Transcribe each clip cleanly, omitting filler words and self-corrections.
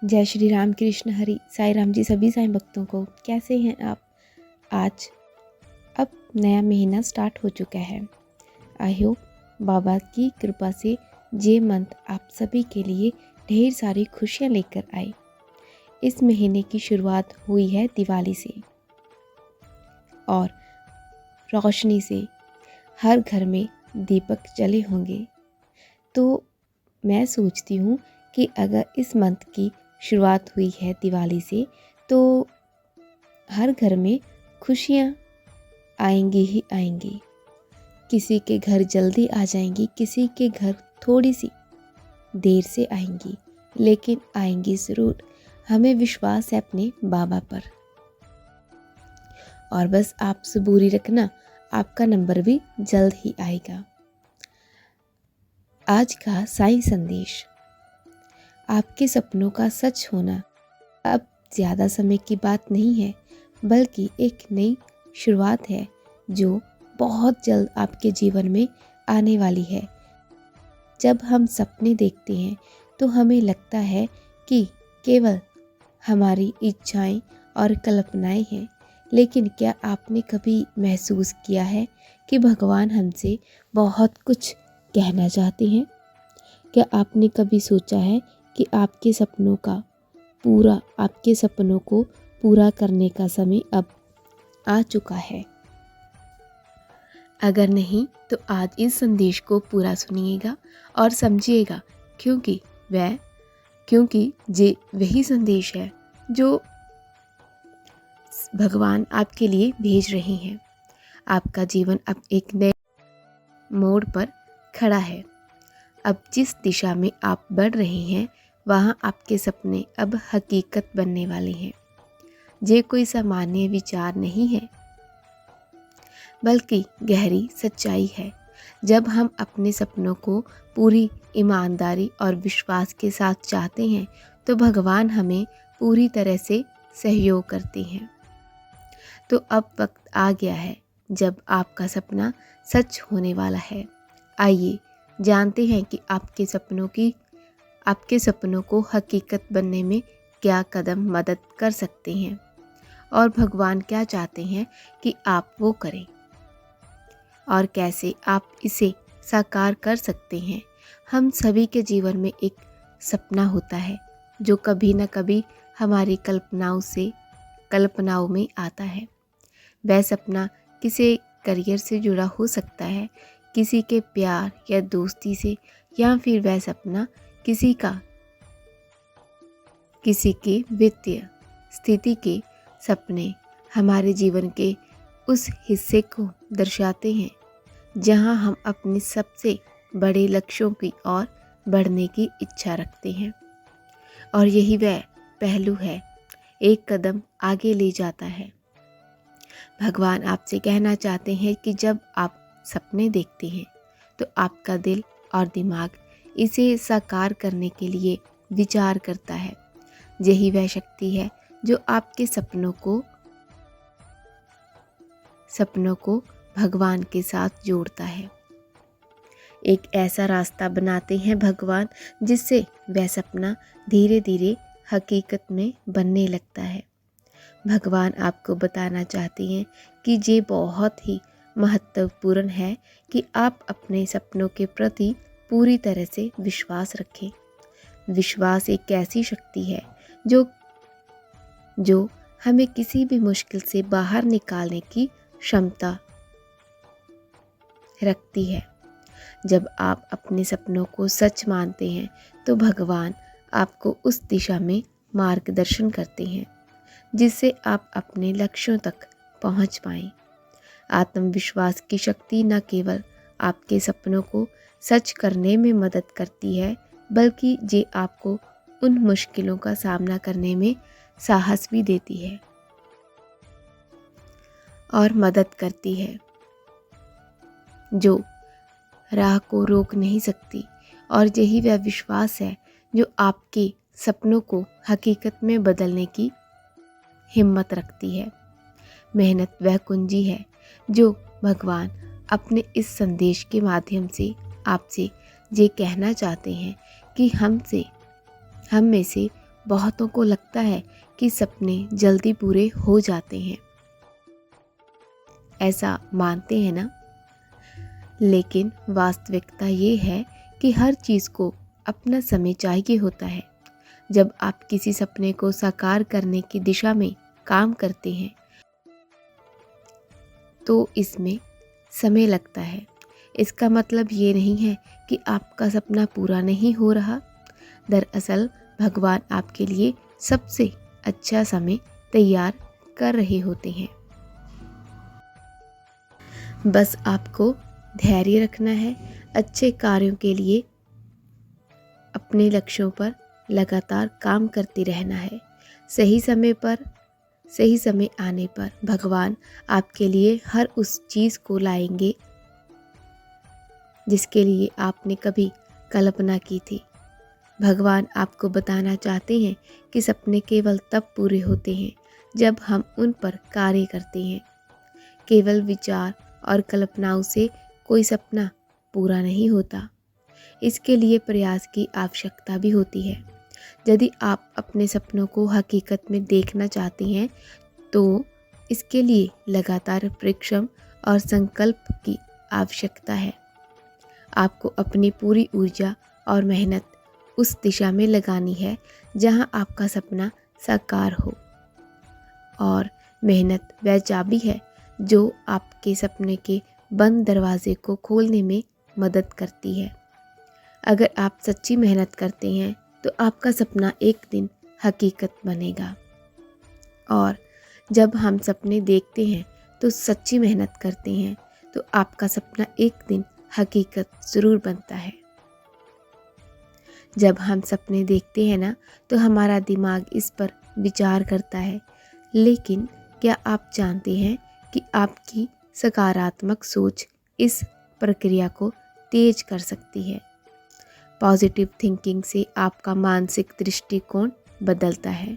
जय श्री राम कृष्ण हरि। साईं राम जी सभी साईं भक्तों को। कैसे हैं आप? आज अब नया महीना स्टार्ट हो चुका है। आई होप बाबा की कृपा से ये मंथ आप सभी के लिए ढेर सारी खुशियां लेकर आए। इस महीने की शुरुआत हुई है दिवाली से और रोशनी से। हर घर में दीपक जले होंगे। तो मैं सोचती हूँ कि अगर इस मंथ की शुरुआत हुई है दिवाली से, तो हर घर में खुशियाँ आएंगी ही आएंगी। किसी के घर जल्दी आ जाएंगी, किसी के घर थोड़ी सी देर से आएंगी, लेकिन आएंगी ज़रूर। हमें विश्वास है अपने बाबा पर। और बस आप सबूरी रखना, आपका नंबर भी जल्द ही आएगा। आज का साईं संदेश। आपके सपनों का सच होना अब ज़्यादा समय की बात नहीं है, बल्कि एक नई शुरुआत है जो बहुत जल्द आपके जीवन में आने वाली है। जब हम सपने देखते हैं तो हमें लगता है कि केवल हमारी इच्छाएं और कल्पनाएं हैं, लेकिन क्या आपने कभी महसूस किया है कि भगवान हमसे बहुत कुछ कहना चाहते हैं? क्या आपने कभी सोचा है कि आपके सपनों को पूरा करने का समय अब आ चुका है? अगर नहीं तो आज इस संदेश को पूरा सुनिएगा और समझिएगा, क्योंकि ये वही संदेश है जो भगवान आपके लिए भेज रहे हैं। आपका जीवन अब एक नए मोड़ पर खड़ा है। अब जिस दिशा में आप बढ़ रहे हैं, वहाँ आपके सपने अब हकीकत बनने वाले हैं। ये कोई सामान्य विचार नहीं है, बल्कि गहरी सच्चाई है। जब हम अपने सपनों को पूरी ईमानदारी और विश्वास के साथ चाहते हैं, तो भगवान हमें पूरी तरह से सहयोग करते हैं। तो अब वक्त आ गया है जब आपका सपना सच होने वाला है। आइए जानते हैं कि आपके सपनों को हकीकत बनने में क्या कदम मदद कर सकते हैं और भगवान क्या चाहते हैं कि आप वो करें और कैसे आप इसे साकार कर सकते हैं। हम सभी के जीवन में एक सपना होता है जो कभी न कभी हमारी कल्पनाओं में आता है। वह सपना किसी करियर से जुड़ा हो सकता है, किसी के प्यार या दोस्ती से, या फिर वह सपना किसी की वित्तीय स्थिति के सपने हमारे जीवन के उस हिस्से को दर्शाते हैं जहां हम अपने सबसे बड़े लक्ष्यों की ओर बढ़ने की इच्छा रखते हैं। और यही वह पहलू है, एक कदम आगे ले जाता है। भगवान आपसे कहना चाहते हैं कि जब आप सपने देखते हैं तो आपका दिल और दिमाग इसे साकार करने के लिए विचार करता है। यही वह शक्ति है जो आपके सपनों को भगवान के साथ जोड़ता है। एक ऐसा रास्ता बनाते हैं भगवान जिससे वह सपना धीरे धीरे हकीकत में बनने लगता है। भगवान आपको बताना चाहते हैं कि ये बहुत ही महत्वपूर्ण है कि आप अपने सपनों के प्रति पूरी तरह से विश्वास रखें। विश्वास एक ऐसी शक्ति है जो हमें किसी भी मुश्किल से बाहर निकालने की क्षमता रखती है। जब आप अपने सपनों को सच मानते हैं तो भगवान आपको उस दिशा में मार्गदर्शन करते हैं जिससे आप अपने लक्ष्यों तक पहुंच पाएं। आत्मविश्वास की शक्ति न केवल आपके सपनों को सच करने में मदद करती है, बल्कि ये आपको उन मुश्किलों का सामना करने में साहस भी देती है और मदद करती है जो राह को रोक नहीं सकती। और यही वह विश्वास है जो आपके सपनों को हकीकत में बदलने की हिम्मत रखती है। मेहनत वह कुंजी है जो भगवान अपने इस संदेश के माध्यम से आपसे ये कहना चाहते हैं कि हम में से बहुतों को लगता है कि सपने जल्दी पूरे हो जाते हैं, ऐसा मानते हैं ना। लेकिन वास्तविकता ये है कि हर चीज़ को अपना समय चाहिए होता है। जब आप किसी सपने को साकार करने की दिशा में काम करते हैं तो इसमें समय लगता है। इसका मतलब ये नहीं है कि आपका सपना पूरा नहीं हो रहा। दरअसल भगवान आपके लिए सबसे अच्छा समय तैयार कर रहे होते हैं। बस आपको धैर्य रखना है, अच्छे कार्यों के लिए अपने लक्ष्यों पर लगातार काम करते रहना है। सही समय आने पर भगवान आपके लिए हर उस चीज़ को लाएंगे जिसके लिए आपने कभी कल्पना की थी। भगवान आपको बताना चाहते हैं कि सपने केवल तब पूरे होते हैं जब हम उन पर कार्य करते हैं। केवल विचार और कल्पनाओं से कोई सपना पूरा नहीं होता। इसके लिए प्रयास की आवश्यकता भी होती है। यदि आप अपने सपनों को हकीकत में देखना चाहते हैं तो इसके लिए लगातार परिश्रम और संकल्प की आवश्यकता है। आपको अपनी पूरी ऊर्जा और मेहनत उस दिशा में लगानी है जहां आपका सपना साकार हो। और मेहनत वह चाबी है जो आपके सपने के बंद दरवाजे को खोलने में मदद करती है। अगर आप सच्ची मेहनत करते हैं तो आपका सपना एक दिन हकीकत बनेगा। और जब हम सपने देखते हैं तो सच्ची मेहनत करते हैं तो आपका सपना एक दिन हकीकत ज़रूर बनता है। जब हम सपने देखते हैं ना तो हमारा दिमाग इस पर विचार करता है, लेकिन क्या आप जानते हैं कि आपकी सकारात्मक सोच इस प्रक्रिया को तेज कर सकती है। पॉजिटिव थिंकिंग से आपका मानसिक दृष्टिकोण बदलता है।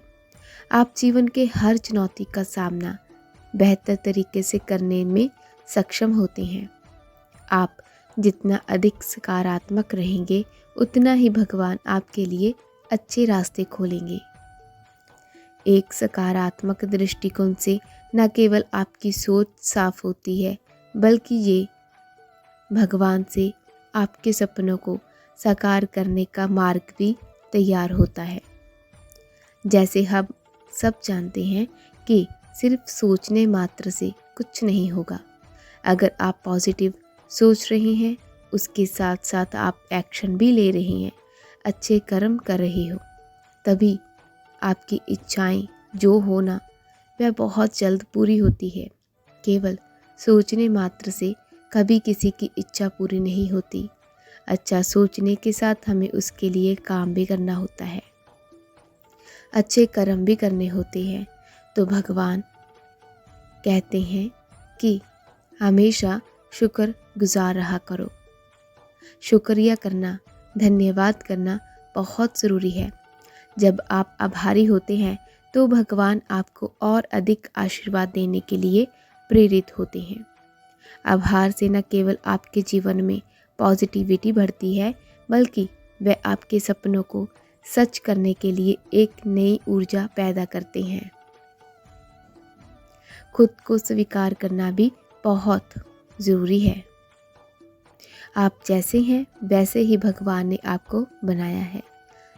आप जीवन के हर चुनौती का सामना बेहतर तरीके से करने में सक्षम होते हैं। आप जितना अधिक सकारात्मक रहेंगे उतना ही भगवान आपके लिए अच्छे रास्ते खोलेंगे। एक सकारात्मक दृष्टिकोण से न केवल आपकी सोच साफ होती है बल्कि ये भगवान से आपके सपनों को साकार करने का मार्ग भी तैयार होता है। जैसे हम सब जानते हैं कि सिर्फ सोचने मात्र से कुछ नहीं होगा। अगर आप पॉजिटिव सोच रहे हैं, उसके साथ साथ आप एक्शन भी ले रहे हैं, अच्छे कर्म कर रहे हो, तभी आपकी इच्छाएं जो होना वह बहुत जल्द पूरी होती है। केवल सोचने मात्र से कभी किसी की इच्छा पूरी नहीं होती। अच्छा सोचने के साथ हमें उसके लिए काम भी करना होता है, अच्छे कर्म भी करने होते हैं। तो भगवान कहते हैं कि हमेशा शुक्र गुजार रहा करो। शुक्रिया करना, धन्यवाद करना बहुत ज़रूरी है। जब आप आभारी होते हैं तो भगवान आपको और अधिक आशीर्वाद देने के लिए प्रेरित होते हैं। आभार से न केवल आपके जीवन में पॉजिटिविटी बढ़ती है बल्कि वह आपके सपनों को सच करने के लिए एक नई ऊर्जा पैदा करते हैं। खुद को स्वीकार करना भी बहुत ज़रूरी है। आप जैसे हैं वैसे ही भगवान ने आपको बनाया है।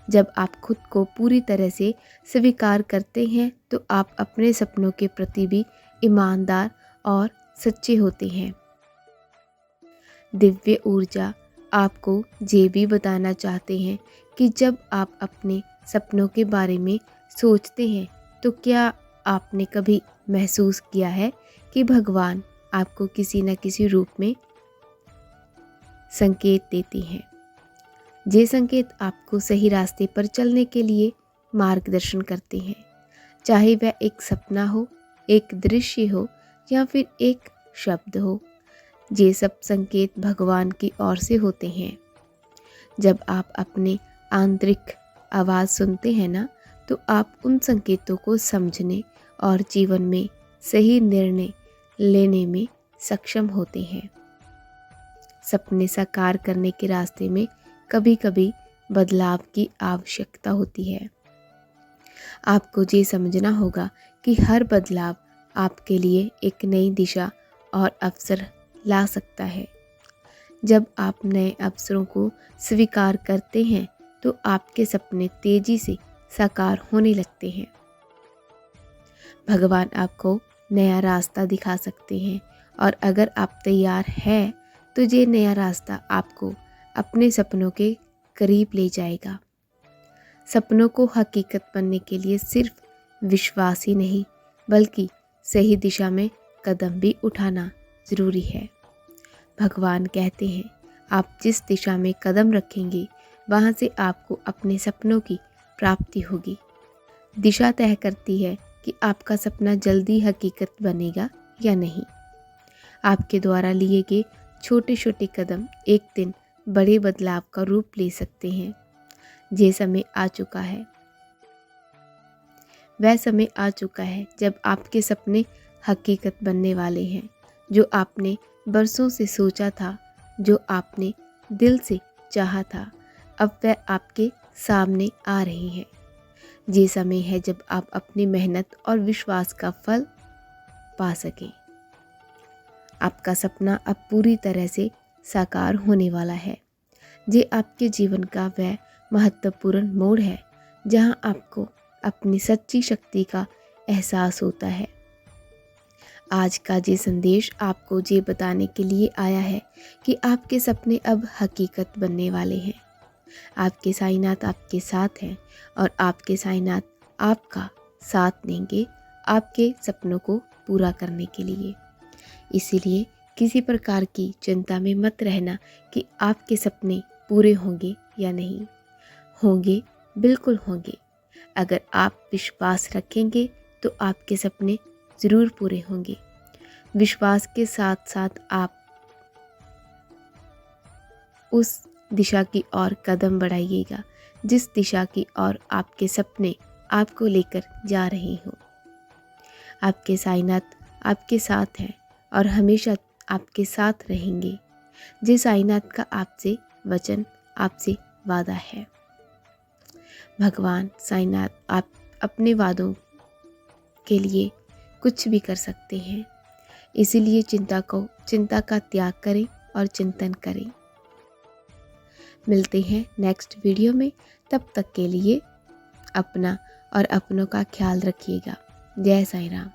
जब आप खुद को पूरी तरह से स्वीकार करते हैं तो आप अपने सपनों के प्रति भी ईमानदार और सच्चे होते हैं। दिव्य ऊर्जा आपको ये भी बताना चाहते हैं कि जब आप अपने सपनों के बारे में सोचते हैं तो क्या आपने कभी महसूस किया है कि भगवान आपको किसी न किसी रूप में संकेत देते हैं। ये संकेत आपको सही रास्ते पर चलने के लिए मार्गदर्शन करते हैं, चाहे वह एक सपना हो, एक दृश्य हो या फिर एक शब्द हो। ये सब संकेत भगवान की ओर से होते हैं। जब आप अपने आंतरिक आवाज़ सुनते हैं ना तो आप उन संकेतों को समझने और जीवन में सही निर्णय लेने में सक्षम होते हैं। सपने साकार करने के रास्ते में कभी कभी बदलाव की आवश्यकता होती है। आपको ये समझना होगा कि हर बदलाव आपके लिए एक नई दिशा और अवसर ला सकता है। जब आप नए अवसरों को स्वीकार करते हैं तो आपके सपने तेजी से साकार होने लगते हैं। भगवान आपको नया रास्ता दिखा सकते हैं और अगर आप तैयार हैं तो ये नया रास्ता आपको अपने सपनों के करीब ले जाएगा। सपनों को हकीकत बनने के लिए सिर्फ विश्वास ही नहीं बल्कि सही दिशा में कदम भी उठाना ज़रूरी है। भगवान कहते हैं आप जिस दिशा में कदम रखेंगे वहाँ से आपको अपने सपनों की प्राप्ति होगी। दिशा तय करती है कि आपका सपना जल्दी हकीकत बनेगा या नहीं। आपके द्वारा लिए गए छोटे छोटे कदम एक दिन बड़े बदलाव का रूप ले सकते हैं। ये समय आ चुका है, वह समय आ चुका है जब आपके सपने हकीकत बनने वाले हैं। जो आपने बरसों से सोचा था, जो आपने दिल से चाहा था, अब वह आपके सामने आ रही है। ये समय है जब आप अपनी मेहनत और विश्वास का फल पा सकें। आपका सपना अब पूरी तरह से साकार होने वाला है। ये आपके जीवन का वह महत्वपूर्ण मोड़ है जहां आपको अपनी सच्ची शक्ति का एहसास होता है। आज का ये संदेश आपको ये बताने के लिए आया है कि आपके सपने अब हकीकत बनने वाले हैं। आपके साईनाथ आपके साथ हैं और आपके साईनाथ आपका साथ देंगे आपके सपनों को पूरा करने के लिए। इसीलिए किसी प्रकार की चिंता में मत रहना कि आपके सपने पूरे होंगे या नहीं। होंगे, बिल्कुल होंगे। अगर आप विश्वास रखेंगे तो आपके सपने ज़रूर पूरे होंगे। विश्वास के साथ साथ आप उस दिशा की ओर कदम बढ़ाइएगा जिस दिशा की ओर आपके सपने आपको लेकर जा रहे हों। आपके साईनाथ आपके साथ हैं और हमेशा आपके साथ रहेंगे। जिस साईनाथ का आपसे वचन, आपसे वादा है। भगवान साईनाथ आप अपने वादों के लिए कुछ भी कर सकते हैं। इसीलिए चिंता का त्याग करें और चिंतन करें। मिलते हैं नेक्स्ट वीडियो में। तब तक के लिए अपना और अपनों का ख्याल रखिएगा। जय साईं राम।